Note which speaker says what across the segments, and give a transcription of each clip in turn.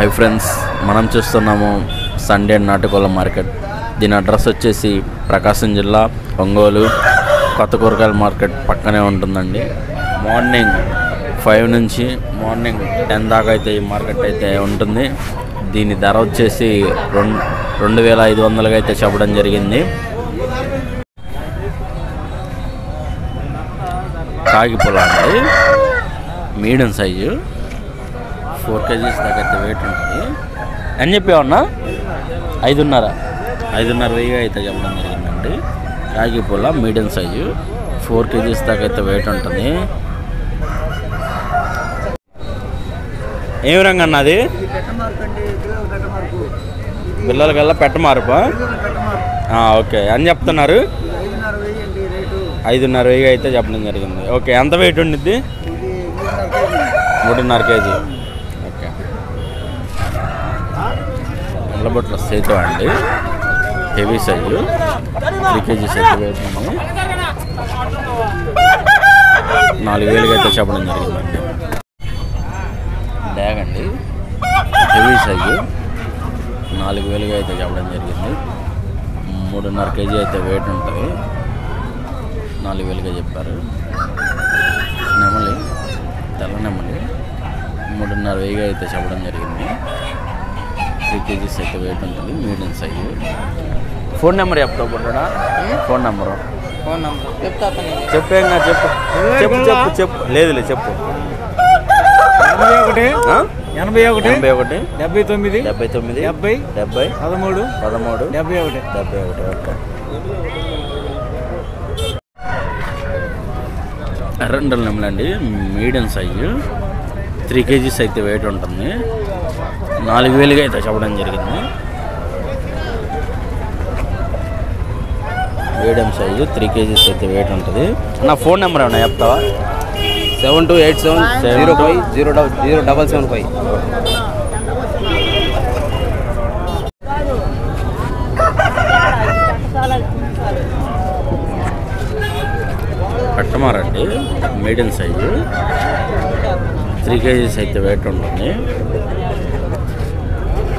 Speaker 1: Hi friends, మనం చూస్తున్నాము Sunday నాటుకోళ్ళ market. దీని అడ్రస్ వచ్చేసి ప్రకాశం జిల్లా ఒంగోలు కొత్త కూరగాయల మార్కెట్ పక్కనే ఉంటుందండి. మార్నింగ్ 5 నుంచి మార్నింగ్ 10 దాకా అయితే ఈ మార్కెట్ అయితే ఉంటుంది. దీని ధర వచ్చేసి 2500గా అయితే చెప్పడం జరిగింది. కాగి పొలాండి, మీడియం సైజు, 4 kgs దాకా అయితే వెయిట్ ఉంటుంది అని చెప్పేవన్నా 5.5 అయితే చెప్పడం జరిగిందండి. కాగి పొల మీడియం సైజు, 4 kgs దాకా అయితే వెయిట్ ఉంటుంది. ఏం రంగు అన్నది? పిల్లలకల్లా పెట్టమారుపా? ఓకే, అని చెప్తున్నారు. 5.5 అయితే చెప్పడం జరిగింది. ఓకే, ఎంత వెయిట్ ఉండిద్ది? 3.5 kg. ఓకే, నల్లబొట్ల సేతు అండి, హెవీ సైజు, 3 kgs అయితే వెయిట్ ఉంది. 4000కి అయితే చెప్పడం జరిగిందండి. డ్యాగ్ అండి, హెవీ సైజు, 4000గా అయితే చెప్పడం జరిగింది. 3.5 kg అయితే వెయిట్ ఉంటుంది. 4000గా చెప్పారు. నెమలి, తెల్ల నెమలి, 3.5 అయితే చెప్పడం జరిగింది. 3 kgs అయితే వెయిట్ ఉంటుంది, మీడియం సైజు. ఫోన్ నెంబర్ చెప్తావు బుడ్డా? ఫోన్ నెంబరు చెప్పేంగా చెప్పు. లేదు చెప్పు.
Speaker 2: 81 79
Speaker 1: 79
Speaker 2: 70
Speaker 1: 13
Speaker 2: 71.
Speaker 1: ఓకే. ఎర్రండల నెమలండి, మీడియం సైజు, 3 kgs అయితే వెయిట్ ఉంటుంది. 4000గా అయితే చెప్పడం జరిగింది. మీడియం సైజు, 3 kgs అయితే వెయిట్ ఉంటుంది. నా ఫోన్ నెంబర్ ఏమన్నా చెప్తావా?
Speaker 2: 7287050775.
Speaker 1: పెట్టమారండి, మీడియం సైజు, 3 kgs అయితే వెయిట్ ఉంటుంది.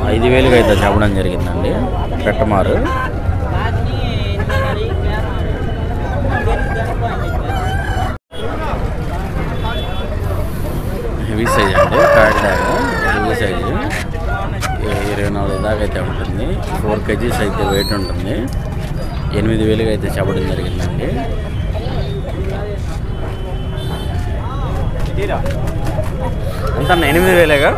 Speaker 1: 5000గా అయితే చెప్పడం జరిగిందండి. పెట్టమారు. హెవీ సైజ్ అండి, కాకినాడ హెవీ సైజు, 24 దాకా అయితే ఉంటుంది. 4 kgs అయితే వెయిట్ ఉంటుంది. 8000గా అయితే చెప్పడం జరిగిందండి. ఎంత 8000గా?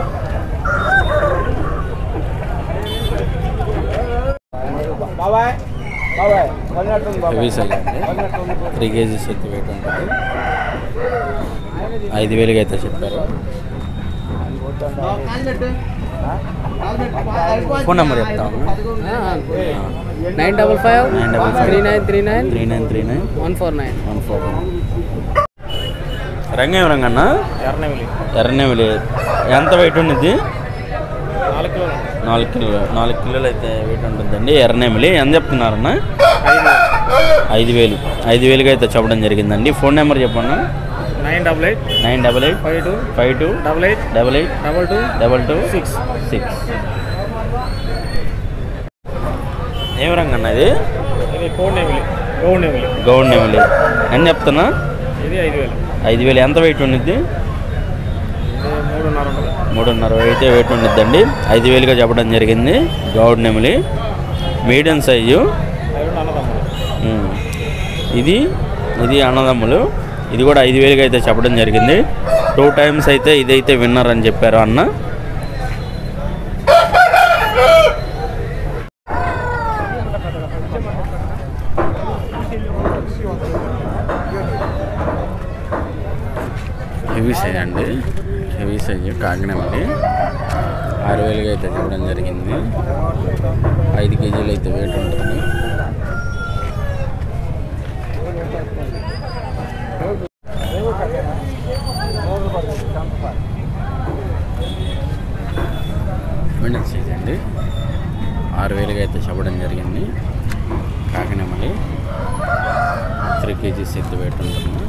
Speaker 1: హెవీ సైజ్ అండి, 3 kgs అయితే వెయిట్ ఉంటుంది. 5000గా అయితే చెప్పారు. ఫోన్ నెంబర్ చెప్తాము.
Speaker 2: 955 3939 149.
Speaker 1: రంగు ఏం రంగు అన్న? ఎర్రనెమిలి. ఎంత వెయిట్ ఉండిద్ది? 4 కిలోలు అయితే వెయిట్ ఉంటుందండి. ఎర్రనెమిలి ఎంత చెప్తున్నారన్న? 5000గా అయితే చెప్పడం జరిగిందండి. ఫోన్ నెంబర్ చెప్పన్నా? 988 52 88 22 ఏం రంగు అన్న ఇది? గౌడ్ నెమిలి. అని చెప్తున్నా? 5000. ఎంత వెయిట్ ఉండిద్ది? 3.5 అయితే వెయిట్ ఉండిద్దండి. 5000గా చెప్పడం జరిగింది. గౌడ్ నెమిలి, మీడియం సైజు. ఇది అన్నదమ్ములు. ఇది కూడా 5000గా అయితే చెప్పడం జరిగింది. 2 times అయితే ఇదైతే విన్నర్ అని చెప్పారు అన్న. హెవీ సైజ్ అండి, హెవీ సైజు, కాకినాడ 6000గా అయితే చెప్పడం జరిగింది. 5 kgs అయితే వెయిట్ ఉంటుంది. మీడియం సైజ్ అండి, 6000గా అయితే చెప్పడం జరిగింది. కాకినాడ 3 kgs అయితే వెయిట్ ఉంటుంది.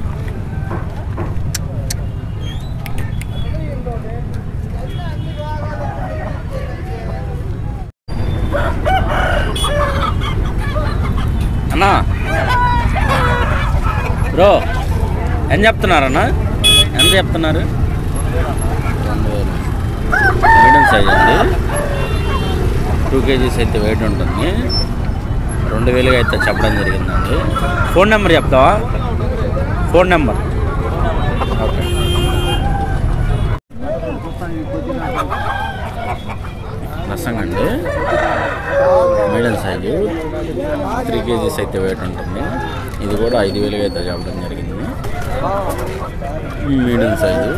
Speaker 1: బ్రో ఎంత చెప్తున్నారన్నా? ఎంత చెప్తున్నారు? 2000. మీడియం సైజ్ అండి. 2 kgs అయితే వెయిట్ ఉంటుంది. 2000 అయితే చెప్పడం జరిగిందండి. ఫోన్ నెంబర్ చెప్తావా? Phone number. ఓకే. రసం అండి, మీడియం సైజు 3 kgs అయితే వెయిట్ ఉంటుంది. ఇది కూడా 5000 అయితే చెప్పడం జరిగింది. మీడియం సైజు,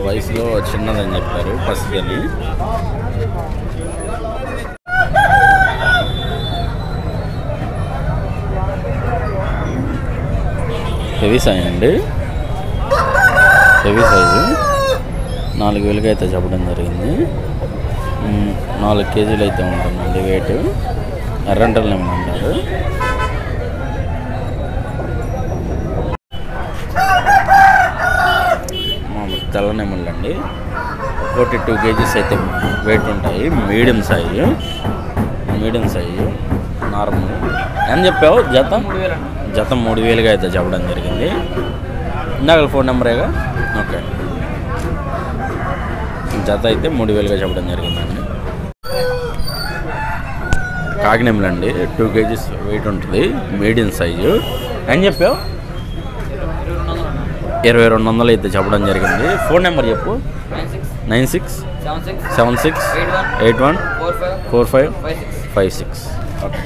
Speaker 1: వయసులో చిన్నదని చెప్పారు, పసిదని. హెవీ సైజ్ అండి, హెవీ సైజు 4000 అయితే చెప్పడం జరిగింది. 4 kgs అయితే ఉంటుందండి వెయిట్. ఎర్రంటలు ఏమంటారు. తెల్ల నెమళ్ళు అండి, ఒకటి 2 kgs అయితే వెయిట్ ఉంటాయి. Medium size, medium size normal. ఎంత చెప్పావు? జత 3000 అయితే చెప్పడం జరిగింది. ఇందాక ఫోన్ నెంబరేగా. ఓకే. జత అయితే 3000 చెప్పడం జరిగిందండి. కాకినెమ్మలు అండి, 2 kgs వెయిట్ ఉంటుంది. Medium size. ఏం చెప్పావు? 2200 అయితే చెప్పడం జరిగింది. ఫోన్ నెంబర్ చెప్పు. 9676814556. ఓకే.